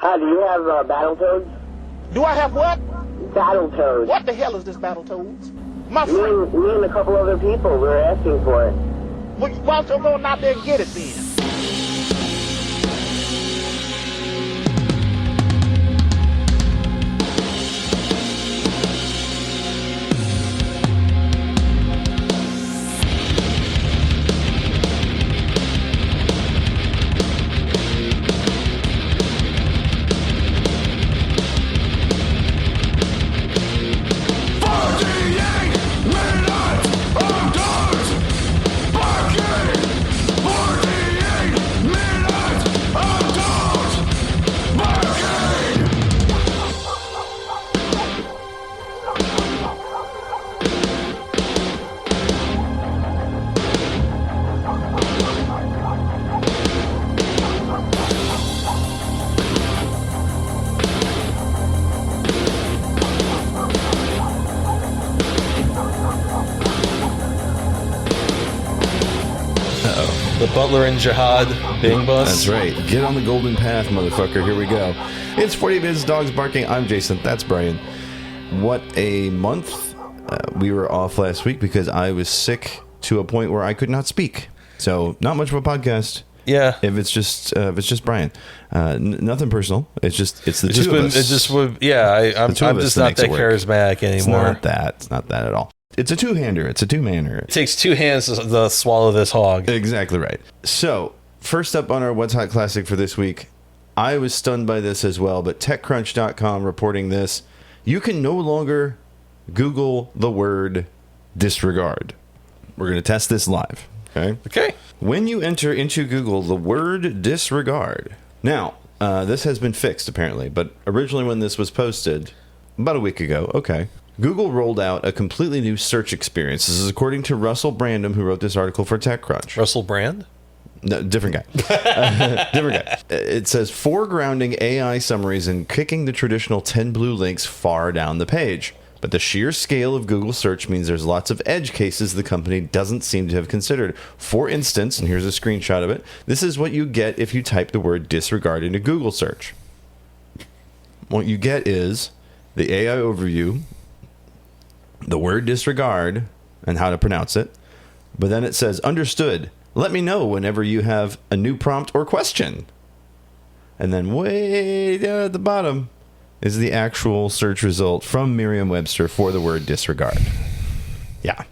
Hi, do you have Battletoads? Do I have what? Battletoads. What the hell is this Battletoads? My Me friend. and a couple other people were asking for it. Well, why don't you go out there and get it then? Butler and Jihad Bing Bus. That's right. Get on the golden path, motherfucker. Here we go. It's 40 Minutes Dogs Barking. I'm Jason. That's Brian. What a month. We were off last week because I was sick to a point where I could not speak. So not much of a podcast. Yeah. If it's just Brian. Nothing personal. It's the two of us. It just would. Yeah. I'm just not that charismatic anymore. It's not that at all. It's a two-hander. It's a two-manner. It takes two hands to swallow this hog. Exactly right. So, first up on our What's Hot Classic for this week, I was stunned by this as well, but TechCrunch.com reporting this. You can no longer Google the word disregard. We're going to test this live. Okay. When you enter into Google the word disregard. Now, this has been fixed apparently, but originally when this was posted, about a week ago, Google rolled out a completely new search experience. This is according to Russell Brandom, who wrote this article for TechCrunch. Russell Brand? No, different guy. Different guy. It says foregrounding AI summaries and kicking the traditional 10 blue links far down the page. But the sheer scale of Google search means there's lots of edge cases the company doesn't seem to have considered. For instance, and here's a screenshot of it, this is what you get if you type the word disregard into Google search. What you get is the AI overview, the word disregard, and how to pronounce it. But then it says, understood. Let me know whenever you have a new prompt or question. And then way down at the bottom is the actual search result from Merriam-Webster for the word disregard. Yeah.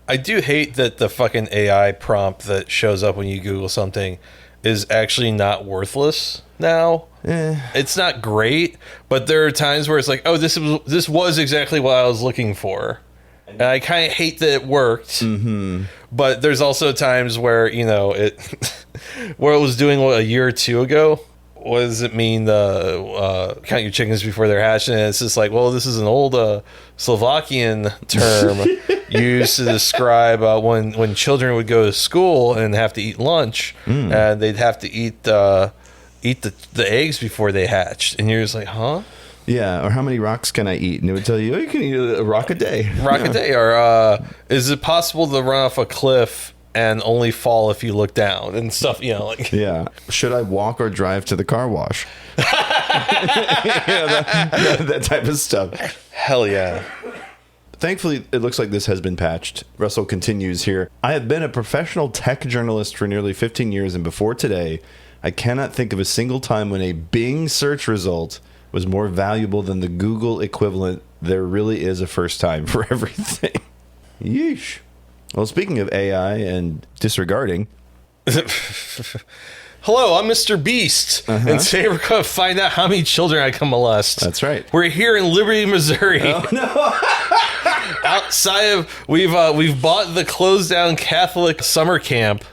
I do hate that the fucking AI prompt that shows up when you Google something is actually not worthless now. It's not great, but there are times where it's like, oh, this was exactly what I was looking for. And I kind of hate that it worked. Mm-hmm. But there's also times where, it where it was doing what a year or two ago. What does it mean? Count your chickens before they're hatched. And it's just like, well, this is an old Slovakian term used to describe when children would go to school and have to eat lunch, and they'd have to eat the eggs before they hatched. And you're just like, huh? Yeah, or how many rocks can I eat? And it would tell you, oh, you can eat a rock a day. A day. Or is it possible to run off a cliff and only fall if you look down and stuff, Yeah. Should I walk or drive to the car wash? that type of stuff. Hell yeah. Thankfully, it looks like this has been patched. Russell continues here. I have been a professional tech journalist for nearly 15 years, and before today, I cannot think of a single time when a Bing search result was more valuable than the Google equivalent. There really is a first time for everything. Yeesh. Well, speaking of AI and disregarding. Hello, I'm Mr. Beast. And today we're going to find out how many children I can molest. That's right. We're here in Liberty, Missouri. Oh, no. Outside of, we've bought the closed down Catholic summer camp.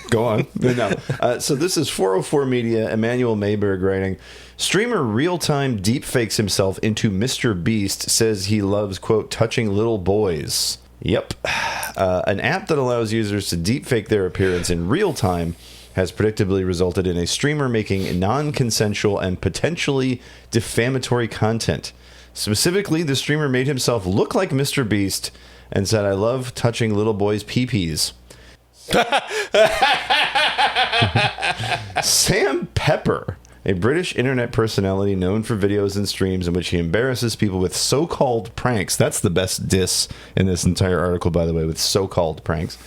Go on. No. So this is 404 Media, Emmanuel Mayberg writing. Streamer real-time deepfakes himself into Mr. Beast, says he loves, quote, touching little boys. Yep. An app that allows users to deepfake their appearance in real time has predictably resulted in a streamer making non-consensual and potentially defamatory content. Specifically, the streamer made himself look like Mr. Beast and said, I love touching little boys' pee-pees. Sam Pepper a British internet personality known for videos and streams in which he embarrasses people with so-called pranks. That's the best diss in this entire article, by the way, with so-called pranks.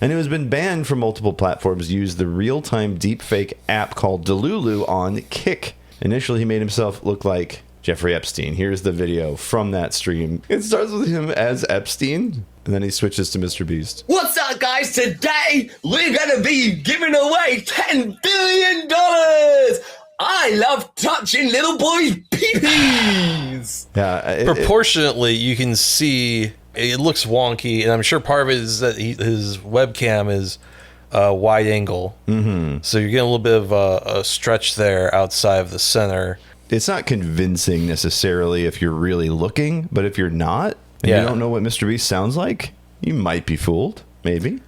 And who has been banned from multiple platforms, used the real-time deepfake app called Delulu on Kick. Initially, he made himself look like Jeffrey Epstein. Here's the video from that stream. It starts with him as Epstein, and then he switches to Mr. Beast. What's up, guys? Today, we're gonna be giving away $10 billion! I love touching little boys' pee-pees! Yeah, Proportionately, you can see it looks wonky, and I'm sure part of it is that his webcam is wide angle. Mm-hmm. So you're getting a little bit of a stretch there outside of the center. It's not convincing necessarily if you're really looking, but if you're not, and you don't know what Mr. Beast sounds like, you might be fooled. Maybe.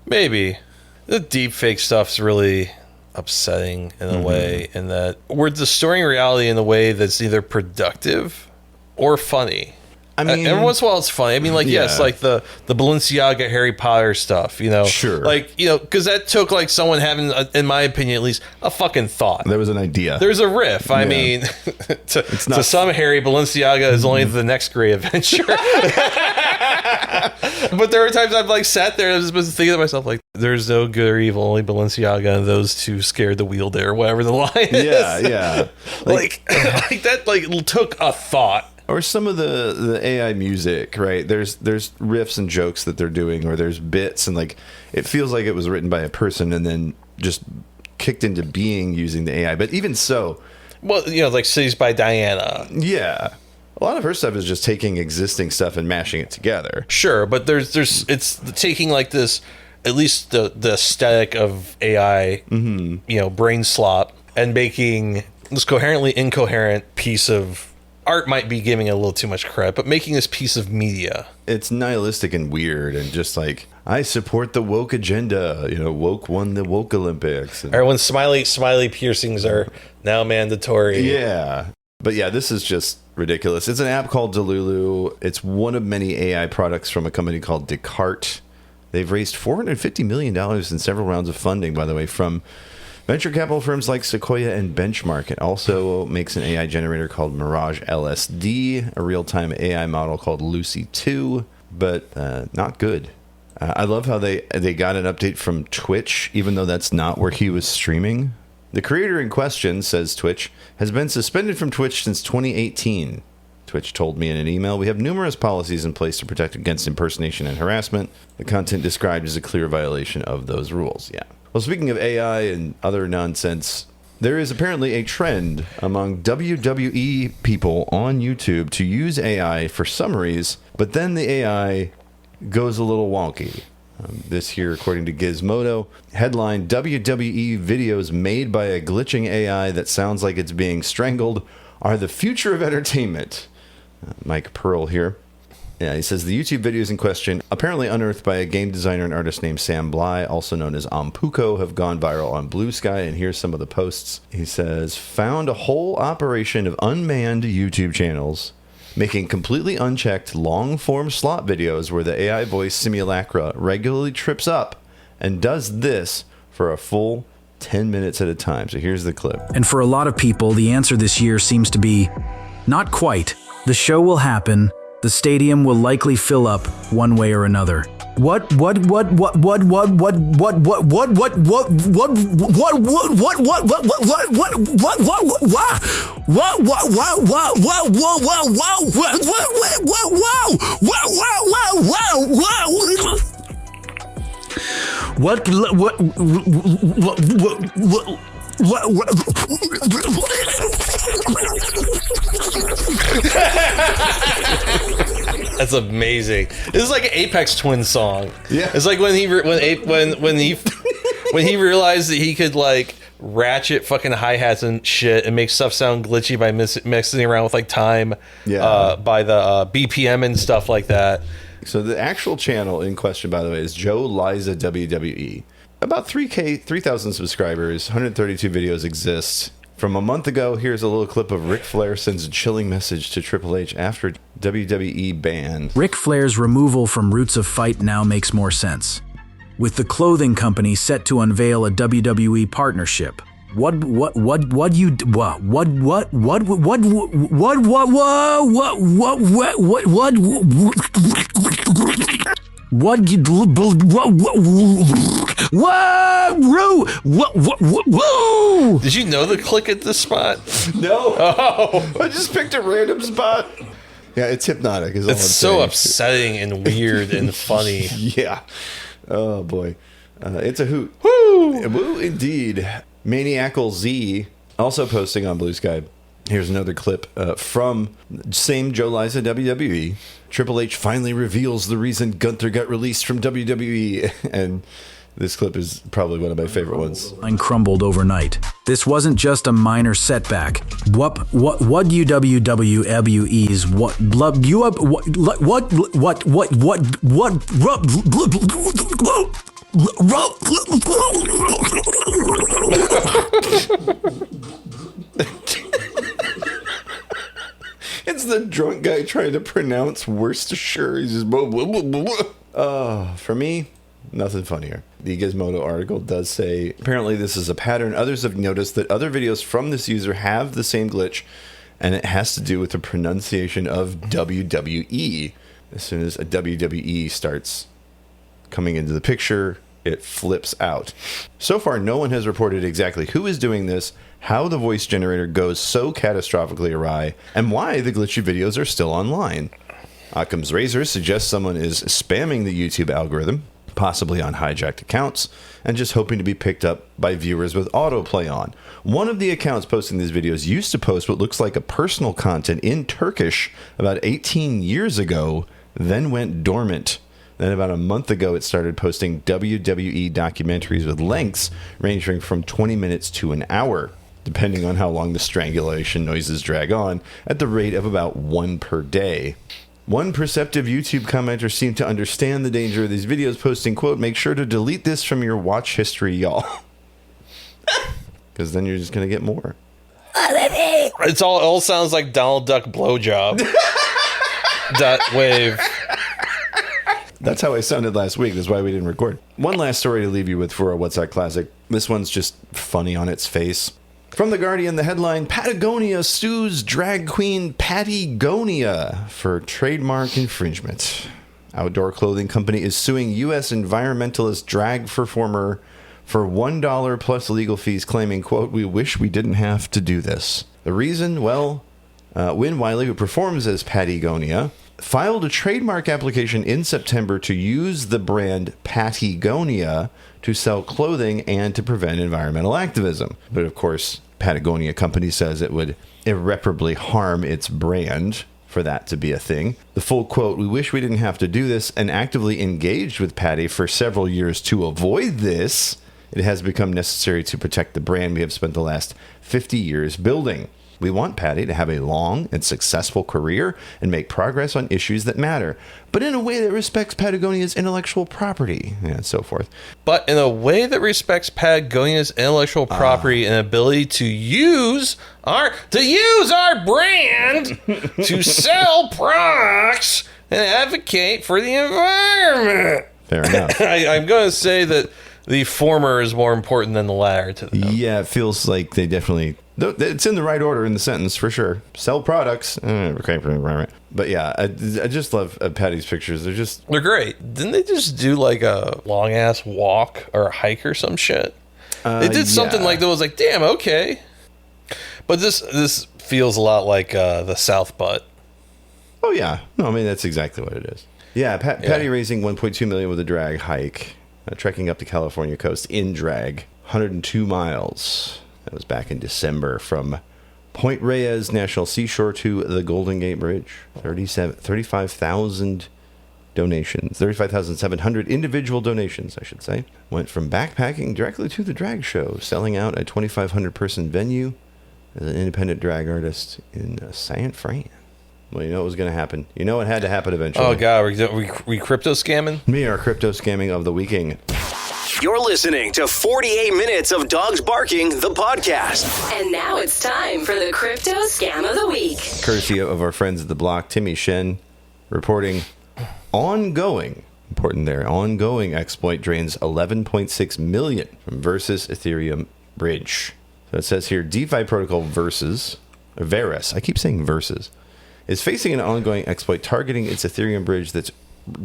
The deepfake stuff's really upsetting in a way, in that we're distorting reality in a way that's either productive or funny. I mean, every once in a while it's funny. I mean, like, yes, like the Balenciaga Harry Potter stuff, you know? Sure. Like, you know, because that took, like, someone having, in my opinion at least, a fucking thought. There was an idea. There's a riff. I mean, to some Harry, Balenciaga is only the next great adventure. But there are times I've, like, sat there and I've been thinking to myself, like, there's no good or evil, only Balenciaga and those two scared the wheel there, whatever the line is. Yeah. Like that, like, took a thought. Or some of the AI music, right? There's riffs and jokes that they're doing, or there's bits, and like it feels like it was written by a person and then just kicked into being using the AI. But even so, well, you know, like Cities by Diana. Yeah, a lot of her stuff is just taking existing stuff and mashing it together. Sure, but there's it's taking like this, at least the aesthetic of AI, you know, brain slop, and making this coherently incoherent piece of art. Might be giving it a little too much credit, but making this piece of media. It's nihilistic and weird, and just like, I support the woke agenda. You know, woke won the woke Olympics. And when smiley piercings are now mandatory. Yeah. But yeah, this is just ridiculous. It's an app called Delulu. It's one of many AI products from a company called Descartes. They've raised $450 million in several rounds of funding, by the way, from venture capital firms like Sequoia and Benchmark. It also makes an AI generator called Mirage LSD, a real-time AI model called Lucy 2, but not good. I love how they got an update from Twitch, even though that's not where he was streaming. The creator in question, says Twitch, has been suspended from Twitch since 2018. Twitch told me in an email, we have numerous policies in place to protect against impersonation and harassment. The content described is a clear violation of those rules. Yeah. Well, speaking of AI and other nonsense, there is apparently a trend among WWE people on YouTube to use AI for summaries, but then the AI goes a little wonky. This here, according to Gizmodo, headline, WWE videos made by a glitching AI that sounds like it's being strangled are the future of entertainment. Mike Pearl here. Yeah, he says the YouTube videos in question, apparently unearthed by a game designer and artist named Sam Bly, also known as Ampuko, have gone viral on Blue Sky, and here's some of the posts. He says, found a whole operation of unmanned YouTube channels making completely unchecked long-form slot videos where the AI voice simulacra regularly trips up and does this for a full 10 minutes at a time. So here's the clip. And for a lot of people, the answer this year seems to be, not quite. The show will happen. The stadium will likely fill up one way or another. What That's amazing. This is like an Apex Twin song. Yeah, it's like when he realized that he could like ratchet fucking hi-hats and shit and make stuff sound glitchy by mixing around with like time, by the BPM and stuff like that. So the actual channel in question, by the way, is JoeLizaWWE. About 3,000 subscribers, 132 videos exist. From a month ago, here's a little clip of Ric Flair sends a chilling message to Triple H after WWE ban. Ric Flair's removal from Roots of Fight now makes more sense. With the clothing company set to unveil a WWE partnership, What you Did you know the click at this spot? No. Oh, I just picked a random spot. Yeah, it's hypnotic. Is all it's I'm so saying. upsetting and weird and funny. Yeah. Oh boy. It's a hoot. Woo! Woo indeed. Maniacal Z also posting on Blue Sky. Here's another clip from same JoeLizaWWE. Triple H finally reveals the reason Gunther got released from WWE. And this clip is probably one of my favorite ones. line crumbled overnight. This wasn't just a minor setback. What WWE's what blub you up It's the drunk guy trying to pronounce Worcestershire. He's just blah, blah, blah, blah. For me, nothing funnier. The Gizmodo article does say, apparently this is a pattern. Others have noticed that other videos from this user have the same glitch, and it has to do with the pronunciation of WWE. As soon as a WWE starts coming into the picture, it flips out. So far, no one has reported exactly who is doing this, how the voice generator goes so catastrophically awry, and why the glitchy videos are still online. Occam's Razor suggests someone is spamming the YouTube algorithm, possibly on hijacked accounts, and just hoping to be picked up by viewers with autoplay on. One of the accounts posting these videos used to post what looks like a personal content in Turkish about 18 years ago, then went dormant. Then about a month ago, it started posting WWE documentaries with lengths ranging from 20 minutes to an hour, depending on how long the strangulation noises drag on, at the rate of about one per day. One perceptive YouTube commenter seemed to understand the danger of these videos, posting, quote, "Make sure to delete this from your watch history, y'all." Because then you're just going to get more. It all sounds like Donald Duck blowjob. .wave. That's how I sounded last week. That's why we didn't record. One last story to leave you with for a What's That Classic. This one's just funny on its face. From The Guardian, the headline, Patagonia sues drag queen Patagonia for trademark infringement. Outdoor clothing company is suing U.S. environmentalist drag performer for $1 plus legal fees, claiming, quote, "We wish we didn't have to do this." The reason? Well, Wynn Wiley, who performs as Patagonia, filed a trademark application in September to use the brand Patagonia to sell clothing and to prevent environmental activism. But of course, Patagonia company says it would irreparably harm its brand for that to be a thing. The full quote, "We wish we didn't have to do this and actively engaged with Patty for several years to avoid this. It has become necessary to protect the brand we have spent the last 50 years building. We want Patty to have a long and successful career and make progress on issues that matter, but in a way that respects Patagonia's intellectual property," and so forth. But in a way that respects Patagonia's intellectual property and ability to use our brand to sell products and advocate for the environment. Fair enough. I'm going to say that the former is more important than the latter to them. Yeah, it feels like they definitely... It's in the right order in the sentence, for sure. Sell products. Okay, right. But yeah, I just love Patty's pictures. They're great. Didn't they just do like a long-ass walk or a hike or some shit? They did something like that. Was like, damn, okay. But this feels a lot like the South Butt. Oh, yeah. No, I mean, that's exactly what it is. Yeah, Patty raising $1.2 million with a drag hike. Trekking up the California coast in drag. 102 miles. That was back in December from Point Reyes National Seashore to the Golden Gate Bridge. 35,000 donations. 35,700 individual donations, I should say. Went from backpacking directly to the drag show, selling out a 2,500-person venue as an independent drag artist in Saint Fran. Well, you know what was going to happen. You know it had to happen eventually. Oh, God. We crypto scamming? We are crypto scamming of the weekend. You're listening to 48 Minutes of Dogs Barking, the podcast. And now it's time for the Crypto Scam of the Week. Courtesy of our friends at the block, Timmy Shen, reporting ongoing exploit drains 11.6 million from Verus Ethereum bridge. So it says here, DeFi protocol Verus. I keep saying Versus. Is facing an ongoing exploit targeting its Ethereum bridge that's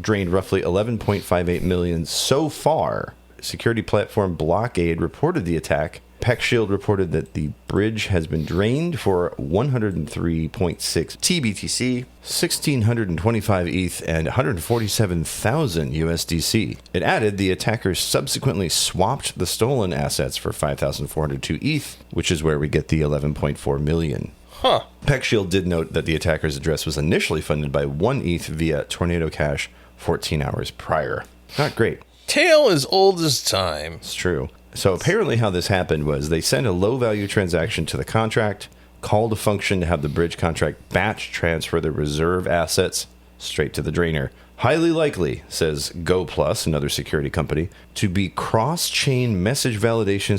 drained roughly 11.58 million so far. Security platform Blockade reported the attack. PeckShield reported that the bridge has been drained for 103.6 TBTC, 1,625 ETH, and 147,000 USDC. It added the attackers subsequently swapped the stolen assets for 5,402 ETH, which is where we get the 11.4 million. Huh. PeckShield did note that the attacker's address was initially funded by 1 ETH via Tornado Cash 14 hours prior. Not great. Tale as old as time. It's true. So apparently how this happened was they sent a low-value transaction to the contract, called a function to have the bridge contract batch transfer the reserve assets straight to the drainer. Highly likely, says GoPlus, another security company, to be cross-chain message validation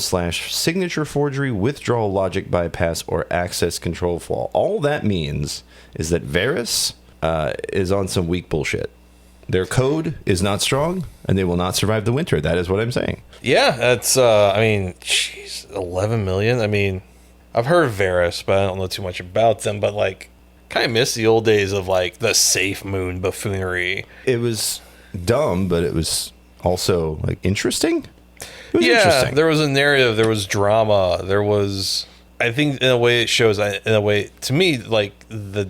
/ signature forgery, withdrawal logic bypass, or access control flaw. All that means is that Verus is on some weak bullshit. Their code is not strong, and they will not survive the winter. That is what I'm saying. Yeah, that's, I mean, jeez, 11 million? I mean, I've heard of Verus, but I don't know too much about them, but, like, kind of miss the old days of, like, the Safe Moon buffoonery. It was dumb, but it was also, like, interesting. It was interesting. There was a narrative, there was drama, there was, I think, in a way it shows, in a way, to me, like, the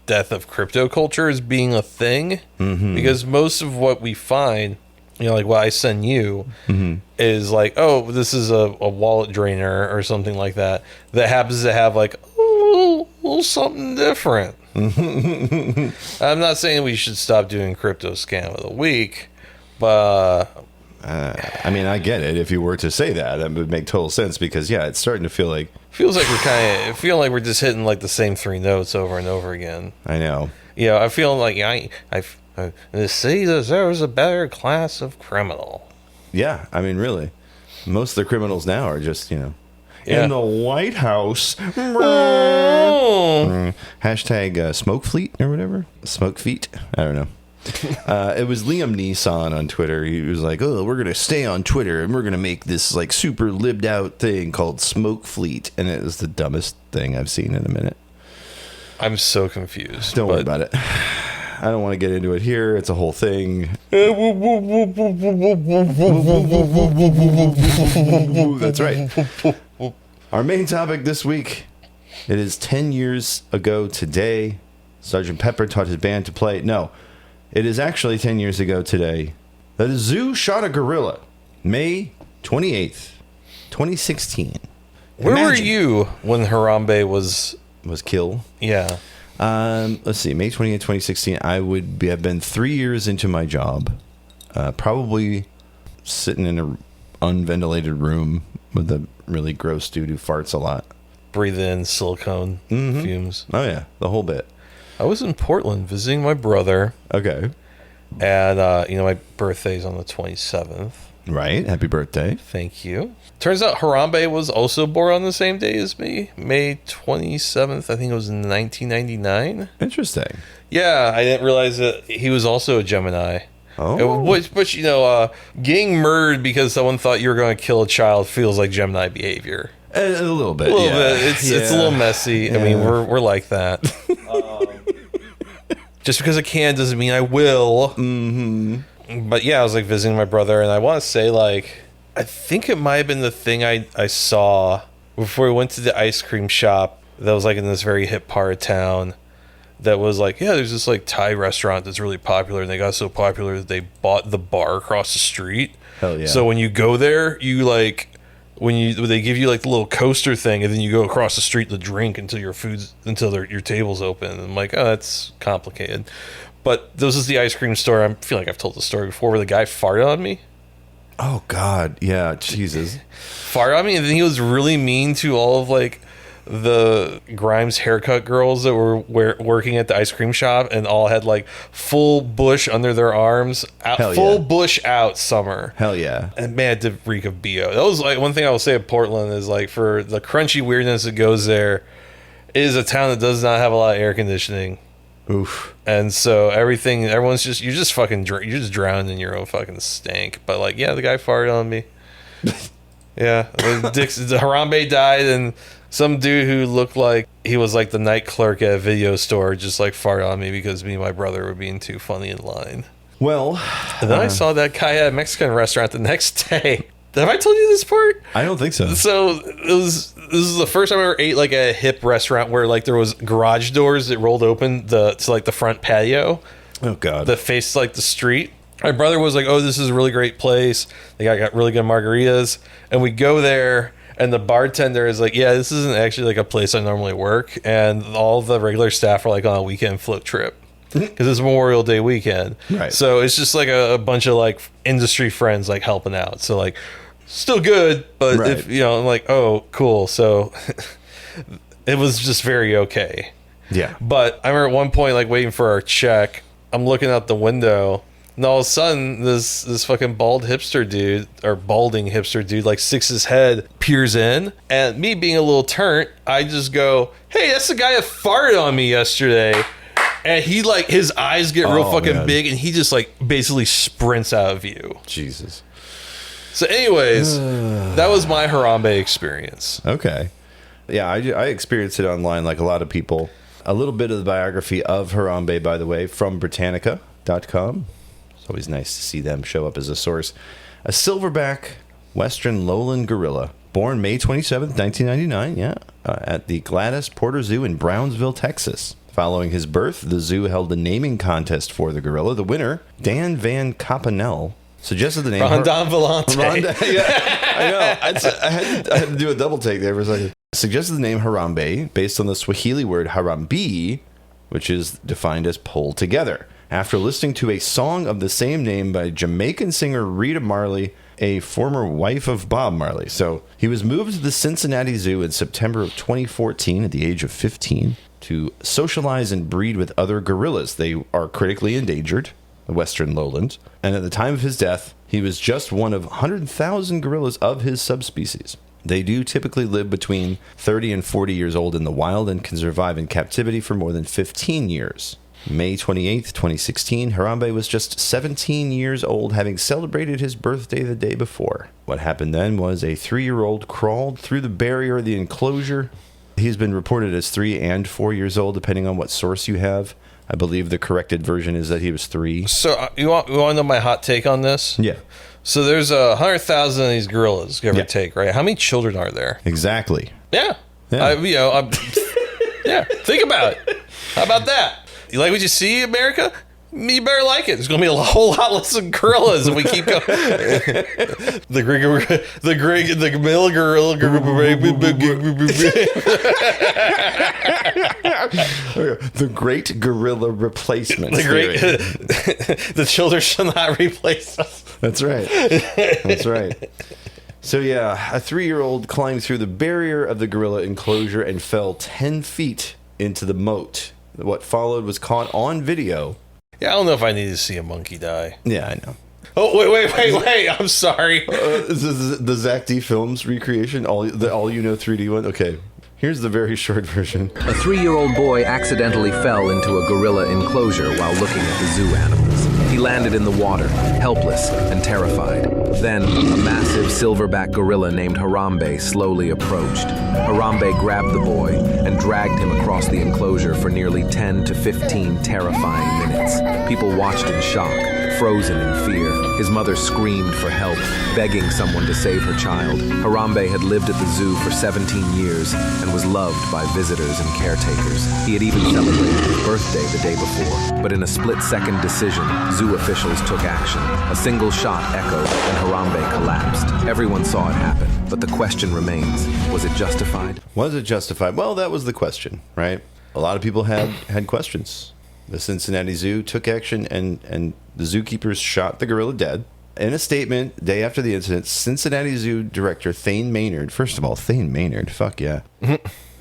death of crypto culture is being a thing, because most of what we find, you know, like what I send you is like, oh, this is a wallet drainer or something like that happens to have like a little something different. I'm not saying we should stop doing crypto scam of the week, but I mean, I get it. If you were to say that, that would make total sense, because yeah, it's starting to feel like we're just hitting like the same three notes over and over again. I know. Yeah, I feel like the city deserves a better class of criminal. Yeah, I mean, really, most of the criminals now are just, you know, Yeah. in the White House. Hashtag smoke fleet or whatever. Smoke feet. I don't know. It was Liam Neeson on Twitter. He was like, oh, we're going to stay on Twitter and we're going to make this like super libbed out thing called Smoke Fleet. And it was the dumbest thing I've seen in a minute. I'm so confused. Don't worry about it. I don't want to get into it here. It's a whole thing. That's right. Our main topic this week. It is 10 years ago today. Sergeant Pepper taught his band to play. No. It is actually 10 years ago today that a zoo shot a gorilla. May 28th, 2016. Where were you when Harambe was killed? Yeah. Let's see. May 28th, 2016. I would have been 3 years into my job. Probably sitting in an unventilated room with a really gross dude who farts a lot. Breathe in silicone fumes. Oh, yeah. The whole bit. I was in Portland visiting my brother. Okay. And, you know, my birthday's on the 27th. Right. Happy birthday. Thank you. Turns out Harambe was also born on the same day as me. May 27th. I think it was in 1999. Interesting. Yeah, I didn't realize that he was also a Gemini. Oh. Which you know, getting murdered because someone thought you were going to kill a child feels like Gemini behavior. A little bit. A little bit. It's a little messy. Yeah. I mean, we're like that. Just because I can doesn't mean I will. But yeah, I was like visiting my brother, and I want to say, like, I think it might have been the thing I saw before we went to the ice cream shop that was like in this very hip part of town. That was like, yeah, there's this like Thai restaurant that's really popular, and they got so popular that they bought the bar across the street. Hell yeah! So when you go there, you like when they give you like the little coaster thing, and then you go across the street to drink until your table's open. And I'm like, oh, that's complicated. But this is the ice cream store. I feel like I've told the story before, where the guy farted on me. Oh God, yeah, Jesus! Farted on me, and then he was really mean to all of like the Grimes haircut girls that were working at the ice cream shop, and all had like full bush under their arms, full bush out summer. Hell yeah! And man, it did reek of BO. That was like one thing I will say of Portland is like, for the crunchy weirdness that goes there, it is a town that does not have a lot of air conditioning. Oof. you're just drowning in your own fucking stank. But like, yeah, the guy farted on me. Yeah, the Harambe died, and some dude who looked like he was like the night clerk at a video store just like farted on me because me and my brother were being too funny in line. Well, and then I saw that guy at a Mexican restaurant the next day. Have I told you this part? I don't think so. So this is the first time I ever ate like at a hip restaurant where like there was garage doors that rolled open to like the front patio. Oh God. That faced like the street. My brother was like, "Oh, this is a really great place. They got really good margaritas." And we go there, and the bartender is like, "Yeah, this isn't actually like a place I normally work." And all the regular staff are like on a weekend float trip because it's Memorial Day weekend. Right. So it's just like a bunch of like industry friends like helping out. So like, still good, but Right. if I'm like, "Oh, cool." So it was just very okay. Yeah. But I remember at one point like waiting for our check. I'm looking out the window. And all of a sudden, this fucking balding hipster dude, like sticks his head, peers in, and me being a little turnt, I just go, "Hey, that's the guy that farted on me yesterday." And he like his eyes get real fucking big, and he just like basically sprints out of view. Jesus. So, anyways, that was my Harambe experience. Okay. Yeah, I experienced it online like a lot of people. A little bit of the biography of Harambe, by the way, from Britannica.com. It's always nice to see them show up as a source. A silverback western lowland gorilla, born May 27th, 1999, at the Gladys Porter Zoo in Brownsville, Texas. Following his birth, the zoo held a naming contest for the gorilla. The winner, Dan Van Copanel, suggested the name... Rondon Volante. Yeah, I know. I had to do a double take there for a second. Suggested the name Harambe based on the Swahili word Harambe, which is defined as pull together. After listening to a song of the same name by Jamaican singer Rita Marley, a former wife of Bob Marley. So he was moved to the Cincinnati Zoo in September of 2014 at the age of 15 to socialize and breed with other gorillas. They are critically endangered, the western lowlands. And at the time of his death, he was just one of 100,000 gorillas of his subspecies. They do typically live between 30 and 40 years old in the wild and can survive in captivity for more than 15 years. May 28th, 2016, Harambe was just 17 years old, having celebrated his birthday the day before. What happened then was a 3-year-old crawled through the barrier of the enclosure. He's been reported as 3 and 4 years old, depending on what source you have. I believe the corrected version is that he was 3. So you want to know my hot take on this? Yeah. So there's 100,000 of these gorillas, give or take, right? How many children are there? Exactly. Yeah. Yeah. Yeah. Think about it. How about that? You like what you see, America? You better like it. There's going to be a whole lot less of gorillas if we keep going. The male gorilla. The great gorilla replacement. The children shall not replace us. That's right. That's right. So yeah, a 3-year-old climbed through the barrier of the gorilla enclosure and fell 10 feet into the moat. What followed was caught on video. Yeah, I don't know if I need to see a monkey die. Yeah, I know. Oh, wait. I'm sorry. The Zach D. Films recreation, all you know 3D one? Okay, here's the very short version. A 3-year-old boy accidentally fell into a gorilla enclosure while looking at the zoo animals. He landed in the water, helpless and terrified. Then, a massive silverback gorilla named Harambe slowly approached. Harambe grabbed the boy and dragged him across the enclosure for nearly 10 to 15 terrifying minutes. People watched in shock, frozen in fear. His mother screamed for help, begging someone to save her child. Harambe had lived at the zoo for 17 years and was loved by visitors and caretakers. He had even celebrated his birthday the day before. But in a split-second decision, zoo officials took action. A single shot echoed and Harambe collapsed. Everyone saw it happen, but the question remains, was it justified? Was it justified? Well, that was the question, right? A lot of people had questions. The Cincinnati Zoo took action and the zookeepers shot the gorilla dead. In a statement, day after the incident, Cincinnati Zoo director Thane Maynard, first of all, Thane Maynard, fuck yeah,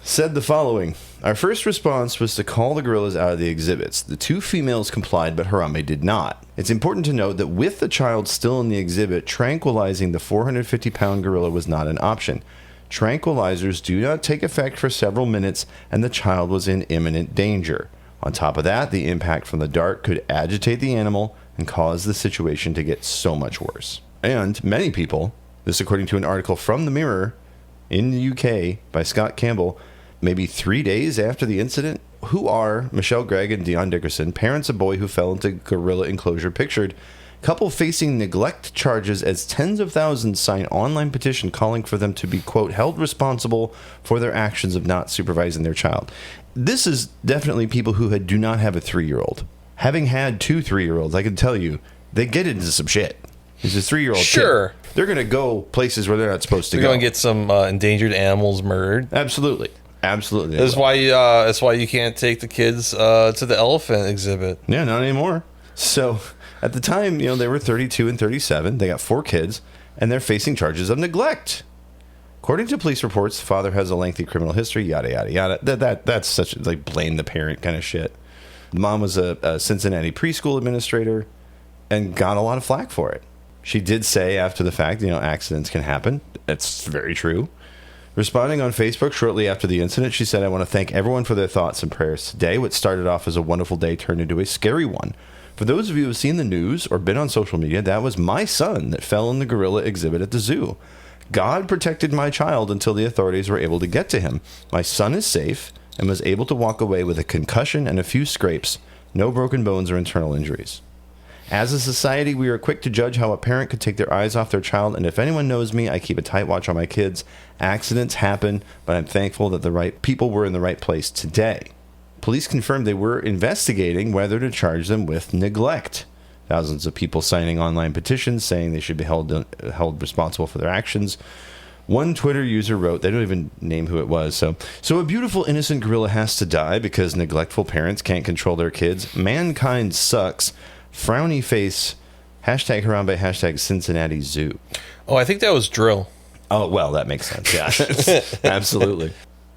said the following. Our first response was to call the gorillas out of the exhibits. The 2 females complied, but Harambe did not. It's important to note that with the child still in the exhibit, tranquilizing the 450-pound gorilla was not an option. Tranquilizers do not take effect for several minutes, and the child was in imminent danger. On top of that, the impact from the dart could agitate the animal and cause the situation to get so much worse. And many people This according to an article from The Mirror in the UK by Scott Campbell, maybe 3 days after the incident. Who are Michelle Gregg and Dion Dickerson, parents of a boy who fell into gorilla enclosure pictured? Couple facing neglect charges as tens of thousands sign online petition calling for them to be, quote, held responsible for their actions of not supervising their child. This is definitely people who do not have a 3-year-old. Having had 2 3-year-olds, I can tell you, they get into some shit. He's a 3-year-old Sure. kid. They're going to go places where they're not supposed to go. They're going to get some endangered animals murdered. Absolutely. Absolutely. That's why you can't take the kids to the elephant exhibit. Yeah, not anymore. So at the time, they were 32 and 37. They got 4 kids, and they're facing charges of neglect. According to police reports, the father has a lengthy criminal history, yada, yada, yada. That's such, like, blame the parent kind of shit. The mom was a Cincinnati preschool administrator and got a lot of flack for it. She did say after the fact, accidents can happen. That's very true. Responding on Facebook shortly after the incident, she said, I want to thank everyone for their thoughts and prayers today. What started off as a wonderful day turned into a scary one. For those of you who have seen the news or been on social media, that was my son that fell in the gorilla exhibit at the zoo. God protected my child until the authorities were able to get to him. My son is safe and was able to walk away with a concussion and a few scrapes. No broken bones or internal injuries. As a society, we are quick to judge how a parent could take their eyes off their child, and if anyone knows me, I keep a tight watch on my kids. Accidents happen, but I'm thankful that the right people were in the right place today. Police confirmed they were investigating whether to charge them with neglect. Thousands of people signing online petitions saying they should be held responsible for their actions. One Twitter user wrote, they don't even name who it was, so a beautiful innocent gorilla has to die because neglectful parents can't control their kids. Mankind sucks. Frowny face, hashtag Harambe, hashtag Cincinnati Zoo. Oh, I think that was drill. Oh, well, that makes sense. Yeah, absolutely.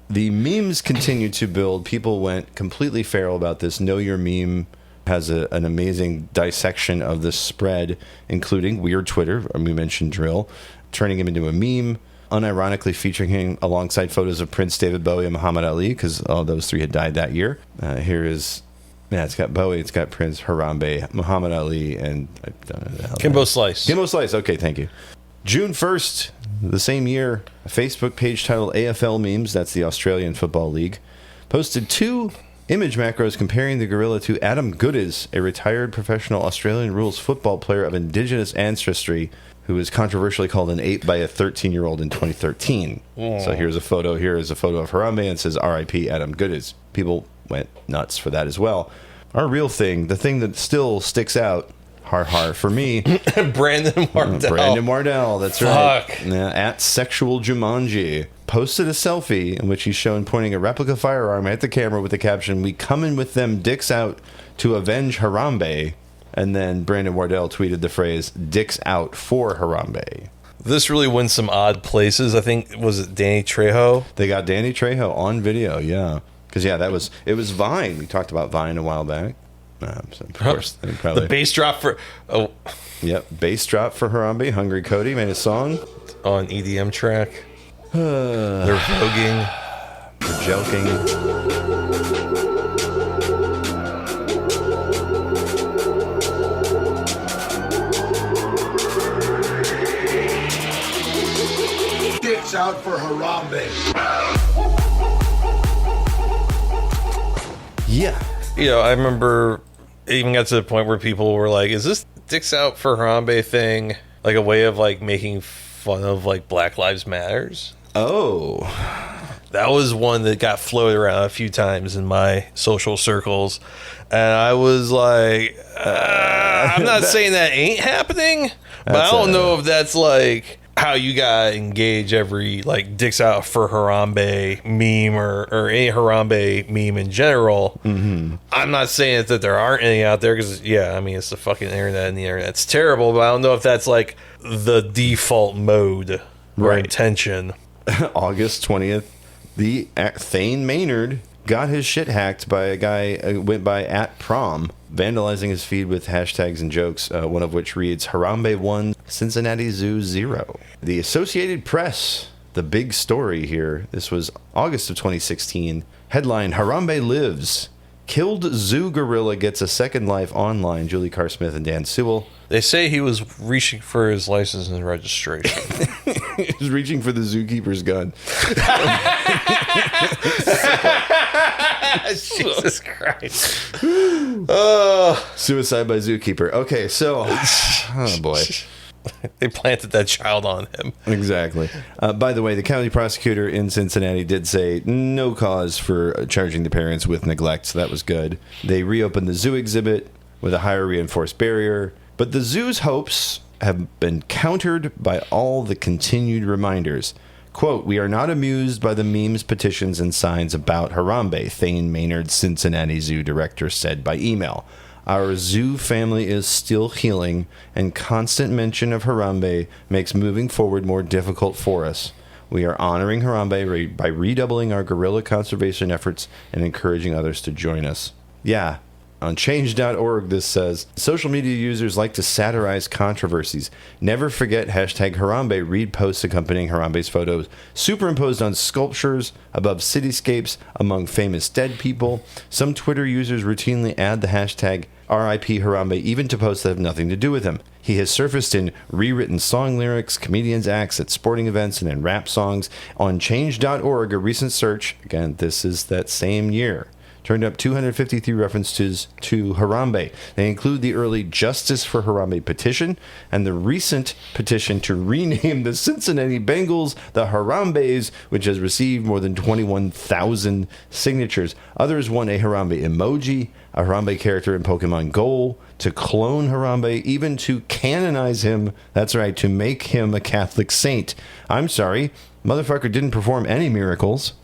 The memes continue to build. People went completely feral about this. Know Your Meme has an amazing dissection of this spread, including Weird Twitter, we mentioned drill, turning him into a meme, unironically featuring him alongside photos of Prince, David Bowie, and Muhammad Ali, because all those 3 had died that year. Here is... Yeah, it's got Bowie, it's got Prince, Harambe, Muhammad Ali, and I don't know the hell. Kimbo Slice. Kimbo Slice, okay, thank you. June 1st, the same year, a Facebook page titled AFL Memes, that's the Australian Football League, posted 2 image macros comparing the gorilla to Adam Goodes, a retired professional Australian rules football player of indigenous ancestry who was controversially called an ape by a 13-year-old in 2013. So here's a photo. Here is a photo of Harambe, and it says R.I.P. Adam Goodes. People went nuts for that as well. Our real thing, the thing that still sticks out, har for me, Brandon Wardell. Brandon Wardell, that's Fuck. right. At Sexual Jumanji posted a selfie in which he's shown pointing a replica firearm at the camera with the caption, "We coming with them dicks out to avenge Harambe." And then Brandon Wardell tweeted the phrase, "Dicks out for Harambe." This really went some odd places. I think, was it Danny Trejo? They got Danny Trejo on video, yeah. Because, it was Vine. We talked about Vine a while back. So of course, probably. The bass drop for... Oh. Yep, bass drop for Harambe. Hungry Cody made a song. On EDM track. They're voguing. They're joking. Dicks out for Harambe. Yeah. I remember it even got to the point where people were like, is this dicks out for Harambe thing like a way of like making fun of like Black Lives Matters? Oh. That was one that got floated around a few times in my social circles. And I was like, I'm not saying that ain't happening, but I don't know if that's like how you gotta engage every like dicks out for Harambe meme or any Harambe meme in general. Mm-hmm. I'm not saying that there aren't any out there because it's the fucking internet and the internet's terrible, but I don't know if that's like the default mode or intention. August 20th, the Thane Maynard got his shit hacked by a guy who went by @prom, vandalizing his feed with hashtags and jokes, one of which reads, Harambe 1, Cincinnati Zoo 0. The Associated Press, the big story here, this was August of 2016, headline, Harambe lives. Killed zoo gorilla gets a second life online. Julie Carr Smith and Dan Sewell. They say he was reaching for his license and registration. He was reaching for the zookeeper's gun. Jesus Christ. Suicide by zookeeper. Okay, so... Oh, boy. They planted that child on him. Exactly. By the way, the county prosecutor in Cincinnati did say no cause for charging the parents with neglect, so that was good. They reopened the zoo exhibit with a higher reinforced barrier, but the zoo's hopes have been countered by all the continued reminders. Quote, "We are not amused by the memes, petitions, and signs about Harambe," Thane Maynard, Cincinnati Zoo director, said by email. "Our zoo family is still healing, and constant mention of Harambe makes moving forward more difficult for us. We are honoring Harambe by redoubling our gorilla conservation efforts and encouraging others to join us." Yeah. On change.org, this says, social media users like to satirize controversies. Never forget hashtag Harambe. Read posts accompanying Harambe's photos superimposed on sculptures above cityscapes among famous dead people. Some Twitter users routinely add the hashtag RIP Harambe even to posts that have nothing to do with him. He has surfaced in rewritten song lyrics, comedians' acts at sporting events, and in rap songs. On change.org, a recent search, again, this is that same year, turned up 253 references to Harambe. They include the early Justice for Harambe petition and the recent petition to rename the Cincinnati Bengals the Harambes, which has received more than 21,000 signatures. Others want a Harambe emoji, a Harambe character in Pokemon Go, to clone Harambe, even to canonize him. That's right, to make him a Catholic saint. I'm sorry, motherfucker didn't perform any miracles.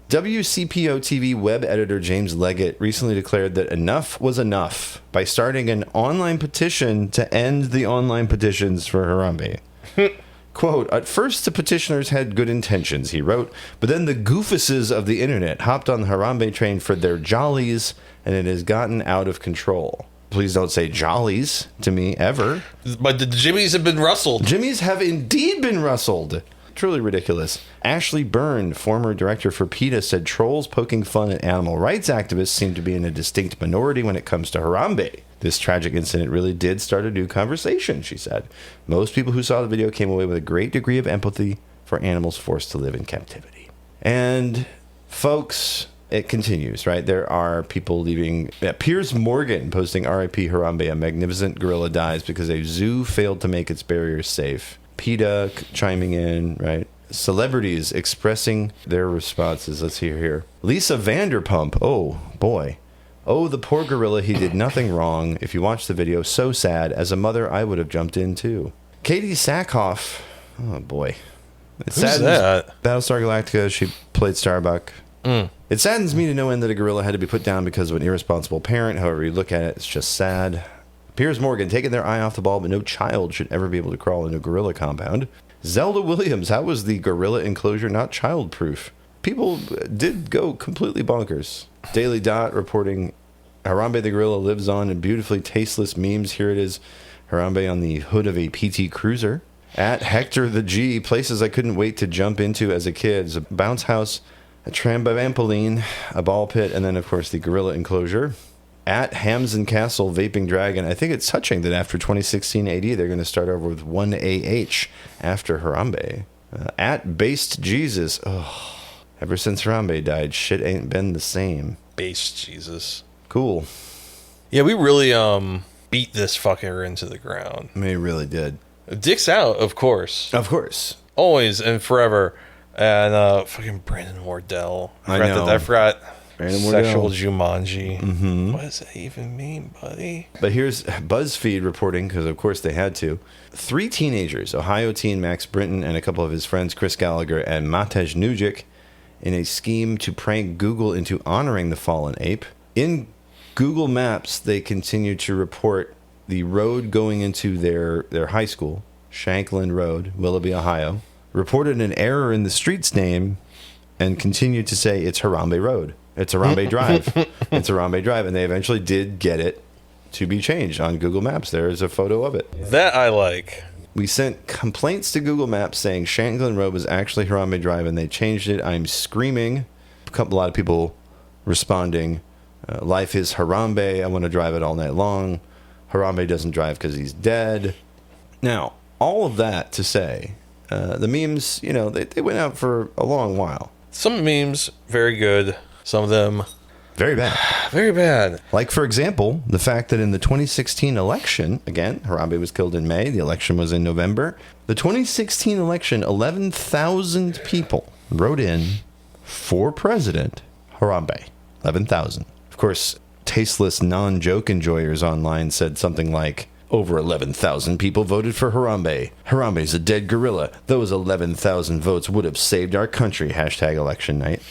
WCPO TV web editor James Leggett recently declared that enough was enough by starting an online petition to end the online petitions for Harambe. Quote, "At first the petitioners had good intentions," he wrote, "but then the goofuses of the internet hopped on the Harambe train for their jollies, and it has gotten out of control." Please don't say jollies to me ever. But the Jimmies have been rustled. Jimmies have indeed been rustled. Truly ridiculous. Ashley Byrne, former director for PETA, said trolls poking fun at animal rights activists seem to be in a distinct minority when it comes to Harambe. "This tragic incident really did start a new conversation," she said. "Most people who saw the video came away with a great degree of empathy for animals forced to live in captivity." And, folks, it continues, right? There are people leaving. Piers Morgan posting RIP Harambe, a magnificent gorilla dies because a zoo failed to make its barriers safe. PETA chiming in, right? Celebrities expressing their responses. Let's hear here. Lisa Vanderpump. Oh, boy. "Oh, the poor gorilla. He did nothing wrong. If you watch the video, so sad. As a mother, I would have jumped in, too." Katie Sackhoff. Oh, boy. It Who's that? Battlestar Galactica. She played Starbuck. It saddens me to no end that a gorilla had to be put down because of an irresponsible parent. However you look at it, it's just sad. Piers Morgan, taking their eye off the ball, but no child should ever be able to crawl into a gorilla compound. Zelda Williams, how was the gorilla enclosure not child-proof? People did go completely bonkers. Daily Dot reporting, Harambe the gorilla lives on in beautifully tasteless memes. Here it is, Harambe on the hood of a PT Cruiser. At Hector the G, places I couldn't wait to jump into as a kid. A bounce house, a trampoline, a ball pit, and then, of course, the gorilla enclosure. At Hamson Castle Vaping Dragon, I think it's touching that after 2016 AD, they're going to start over with 1 AH after Harambe. At Based Jesus, oh, ever since Harambe died, shit ain't been the same. Based Jesus. Cool. Yeah, we really beat this fucker into the ground. We really did. Dick's out, of course. Of course. Always and forever. And fucking Brandon Wardell. I forgot. Sexual Jumanji. Mm-hmm. What does that even mean, buddy? But here's BuzzFeed reporting, because of course they had to. 3 teenagers, Ohio teen Max Brinton and a couple of his friends, Chris Gallagher and Matej Nujic, in a scheme to prank Google into honoring the fallen ape. In Google Maps, they continue to report the road going into their high school, Shanklin Road, Willoughby, Ohio, reported an error in the street's name and continued to say it's Harambe Road. It's Harambe Drive. It's Harambe Drive. And they eventually did get it to be changed on Google Maps. There is a photo of it. That I like. We sent complaints to Google Maps saying Shanklin Road was actually Harambe Drive, and they changed it. I'm screaming. A lot of people responding, Life is Harambe. I want to drive it all night long. Harambe doesn't drive because he's dead. Now, all of that to say, the memes, they went out for a long while. Some memes, very good. Some of them, very bad. Very bad. Like, for example, the fact that in the 2016 election, again, Harambe was killed in May. The election was in November. The 2016 election, 11,000 people wrote in for President Harambe. 11,000. Of course, tasteless non-joke enjoyers online said something like, over 11,000 people voted for Harambe. Harambe's a dead gorilla. Those 11,000 votes would have saved our country. Hashtag election night.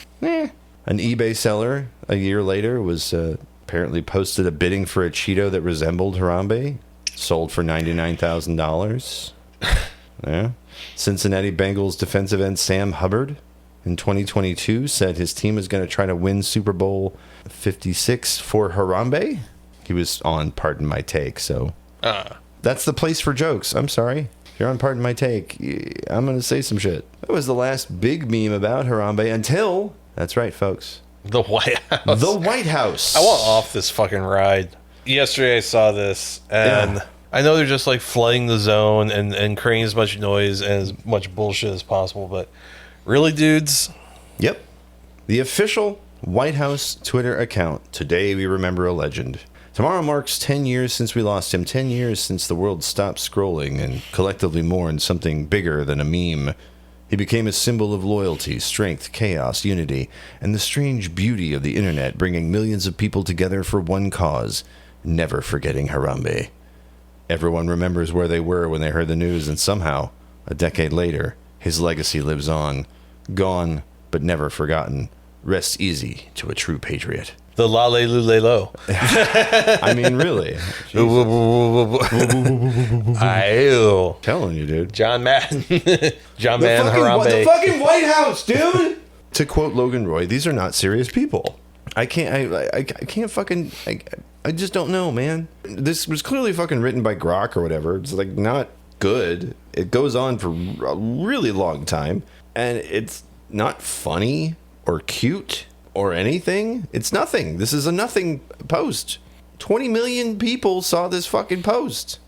An eBay seller a year later was apparently posted a bidding for a Cheeto that resembled Harambe. Sold for $99,000. Yeah. Cincinnati Bengals defensive end Sam Hubbard in 2022 said his team is going to try to win Super Bowl 56 for Harambe. He was on Pardon My Take, so... That's the place for jokes. I'm sorry. If you're on Pardon My Take, I'm going to say some shit. That was the last big meme about Harambe until... That's right, folks. The White House. The White House. I want off this fucking ride. Yesterday I saw this, and I know they're just like flooding the zone and creating as much noise and as much bullshit as possible, but really, dudes? Yep. The official White House Twitter account. Today we remember a legend. Tomorrow marks 10 years since we lost him, 10 years since the world stopped scrolling and collectively mourned something bigger than a meme. He became a symbol of loyalty, strength, chaos, unity, and the strange beauty of the internet, bringing millions of people together for one cause, never forgetting Harambe. Everyone remembers where they were when they heard the news, and somehow, a decade later, his legacy lives on. Gone, but never forgotten. Rest easy to a true patriot. The lale lule lo. I mean, really. I'm telling you, dude. John Madden. John Madden Harambe. The fucking White House, dude! To quote Logan Roy, these are not serious people. I can't fucking... I just don't know, man. This was clearly fucking written by Grok or whatever. It's like not good. It goes on for a really long time. And it's not funny or cute or anything. It's nothing. This is a nothing post. 20 million people saw this fucking post.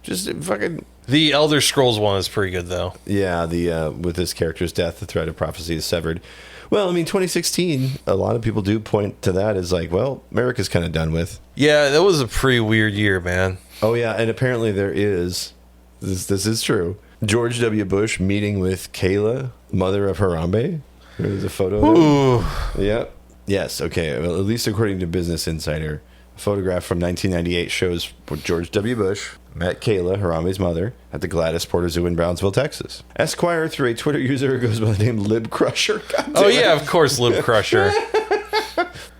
Just fucking... The Elder Scrolls one is pretty good, though. Yeah, the with this character's death, the thread of prophecy is severed. Well, I mean, 2016, a lot of people do point to that as like, well, America's kind of done with. Yeah, that was a pretty weird year, man. Oh, yeah, and apparently there is, this is true, George W. Bush meeting with Kayla, mother of Harambe. There's a photo of him. Yep. Yes, okay, well, at least according to Business Insider, a photograph from 1998 shows George W. Bush met Kayla, Harambe's mother, at the Gladys Porter Zoo in Brownsville, Texas. Esquire, through a Twitter user who goes by the name Lib Crusher. Oh, yeah, of course, Lib Crusher.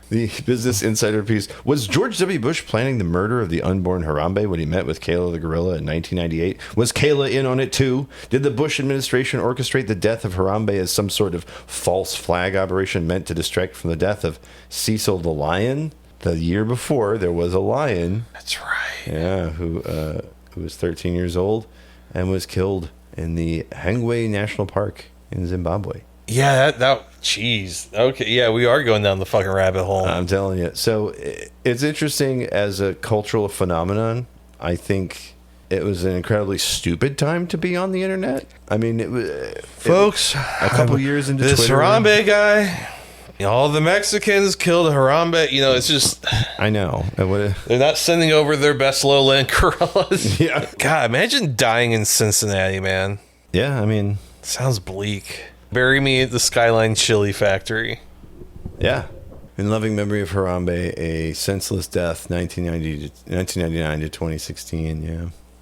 The Business Insider piece. Was George W. Bush planning the murder of the unborn Harambe when he met with Kayla the gorilla in 1998? Was Kayla in on it too? Did the Bush administration orchestrate the death of Harambe as some sort of false flag operation meant to distract from the death of Cecil the lion? The year before, there was a lion. That's right. Yeah, who was 13 years old and was killed in the Hangwe National Park in Zimbabwe. Yeah, jeez. Okay, yeah, we are going down the fucking rabbit hole. I'm telling you. So it's interesting as a cultural phenomenon. I think it was an incredibly stupid time to be on the internet. I mean, folks, a couple years into this Twitter, Harambe guy, all the Mexicans killed Harambe. It's just... I know. They're not sending over their best lowland gorillas. Yeah. God, imagine dying in Cincinnati, man. Yeah, I mean... Sounds bleak. Bury me at the Skyline Chili Factory. Yeah. In loving memory of Harambe, a senseless death, 1999 to 2016,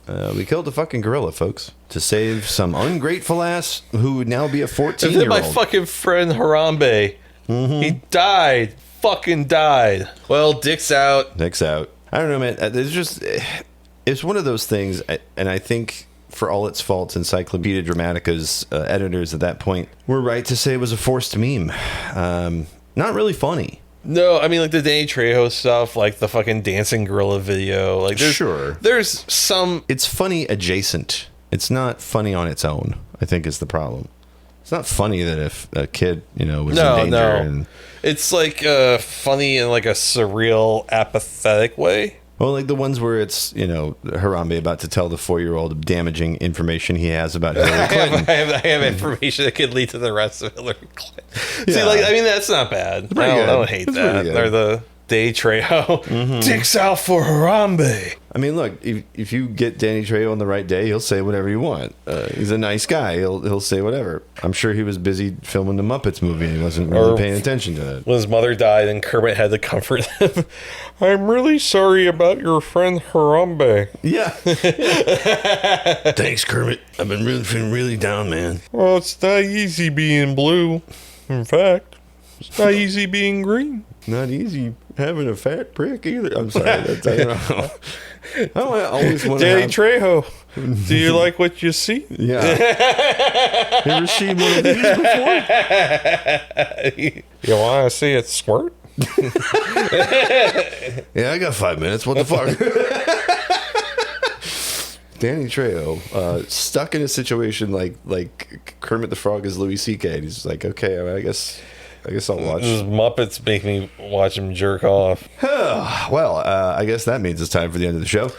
yeah. We killed a fucking gorilla, folks, to save some ungrateful ass who would now be a 14-year-old. My fucking friend Harambe. Mm-hmm. He died. Fucking died. Well, dick's out. Dick's out. I don't know, man. It's one of those things, and I think... For all its faults, Encyclopedia Dramatica's editors at that point were right to say it was a forced meme. Not really funny. No, I mean, like the Danny Trejo stuff, like the fucking dancing gorilla video. Like, there's some... It's funny adjacent. It's not funny on its own, I think is the problem. It's not funny that if a kid, was in danger. No. And, It's like funny in like a surreal, apathetic way. well, like the ones where it's, Harambe about to tell the 4-year-old damaging information he has about Hillary Clinton. I have information that could lead to the rest of Hillary Clinton. Yeah. See, that's not bad. I don't hate that. Or the Day Trejo. Dicks out for Harambe. I mean, look, if you get Danny Trejo on the right day, he'll say whatever you want. He's a nice guy. He'll say whatever. I'm sure he was busy filming the Muppets movie and he wasn't really paying attention to it. When his mother died and Kermit had to comfort him. I'm really sorry about your friend Harambe. Yeah. Thanks, Kermit. I've been feeling really down, man. Well, it's not easy being blue. In fact, it's not easy being green. Not easy having a fat prick either. I'm sorry. I don't know. I always want to Danny Trejo, do you like what you see? Yeah. You ever seen one of these before? You want to see it squirt? Yeah, I got 5 minutes. What the fuck? Danny Trejo, stuck in a situation like Kermit the Frog is Louis C.K. He's like, okay, I guess I'll watch. Those Muppets make me watch him jerk off. Well, I guess that means it's time for the end of the show.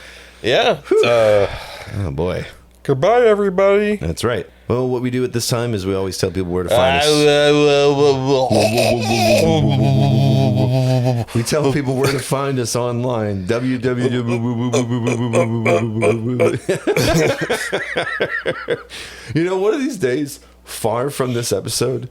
Yeah. Oh, boy. Goodbye, everybody. That's right. Well, what we do at this time is we always tell people where to find us. We tell people where to find us online. One of these days, far from this episode,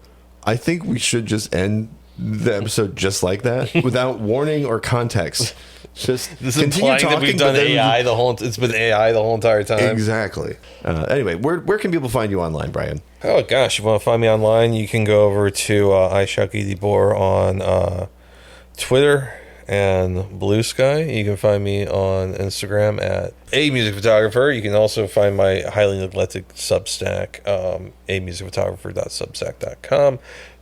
I think we should just end the episode just like that, without warning or context. Just this is implying that we've done AI the whole. It's been AI the whole entire time. Exactly. Anyway, where can people find you online, Brian? Oh gosh, if you want to find me online, you can go over to iShuckEDBor on Twitter and Blue Sky. You can find me on Instagram at A Music Photographer. You can also find my highly neglected Substack, amusicphotographer.substack.com. You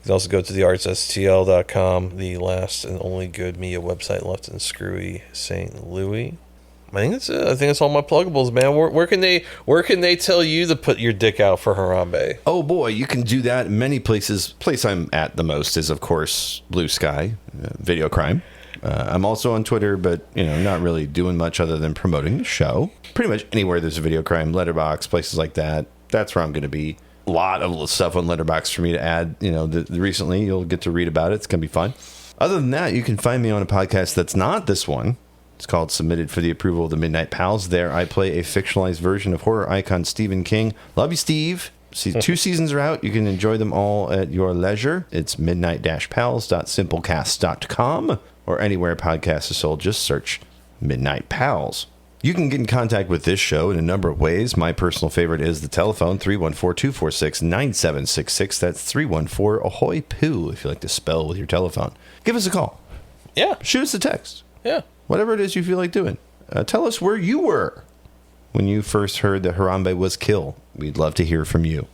can also go to theartsstl.com, the last and only good media website left in screwy St. Louis. I think that's it. I think that's all my pluggables, man. Where can they tell you to put your dick out for Harambe? Oh boy, you can do that in many places. Place I'm at the most is, of course, Blue Sky, Video Crime. I'm also on Twitter, but not really doing much other than promoting the show. Pretty much anywhere there's a Video Crime, Letterboxd, places like that. That's where I'm going to be. A lot of stuff on Letterboxd for me to add. Recently you'll get to read about it. It's going to be fun. Other than that, you can find me on a podcast that's not this one. It's called Submitted for the Approval of the Midnight Pals. There I play a fictionalized version of horror icon Stephen King. Love you, Steve. 2 seasons are out. You can enjoy them all at your leisure. It's midnight-pals.simplecast.com or anywhere podcasts are sold. Just search Midnight Pals. You can get in contact with this show in a number of ways. My personal favorite is the telephone, 314-246-9766. That's 314-AHOY POO if you like to spell with your telephone. Give us a call. Yeah. Shoot us a text. Yeah. Whatever it is you feel like doing. Tell us where you were when you first heard that Harambe was killed. We'd love to hear from you.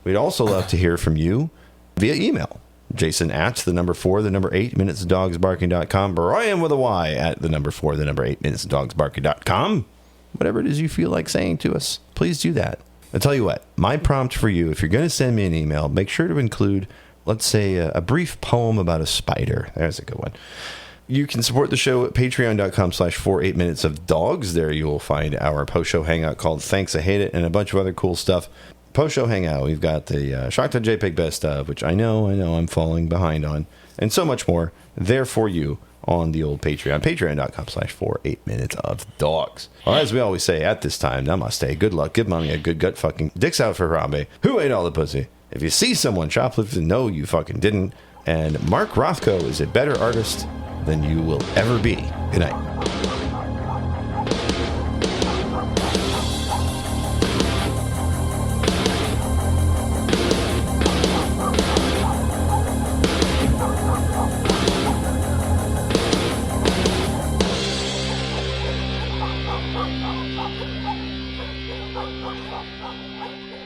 We'd also love to hear from you via email. Jason at 8 minutesdogsbarking.com. Brian with a Y at 8 minutesdogsbarking.com. Whatever it is you feel like saying to us, please do that. I'll tell you what, my prompt for you, if you're going to send me an email, make sure to include, let's say, a brief poem about a spider. There's a good one. You can support the show at patreon.com/48minutesofdogs. There you will find our post-show hangout called Thanks, I Hate It, and a bunch of other cool stuff. Post-show hangout, we've got the Shock.jpg best of, which I know I'm falling behind on, and so much more there for you on the old Patreon, patreon.com/48minutesofdogs. Well, as we always say at this time, namaste, good luck, give mommy a good gut fucking, dicks out for Harambe, who ate all the pussy. If you see someone shoplifting, no, you fucking didn't. And Mark Rothko is a better artist than you will ever be. Good night. Bye.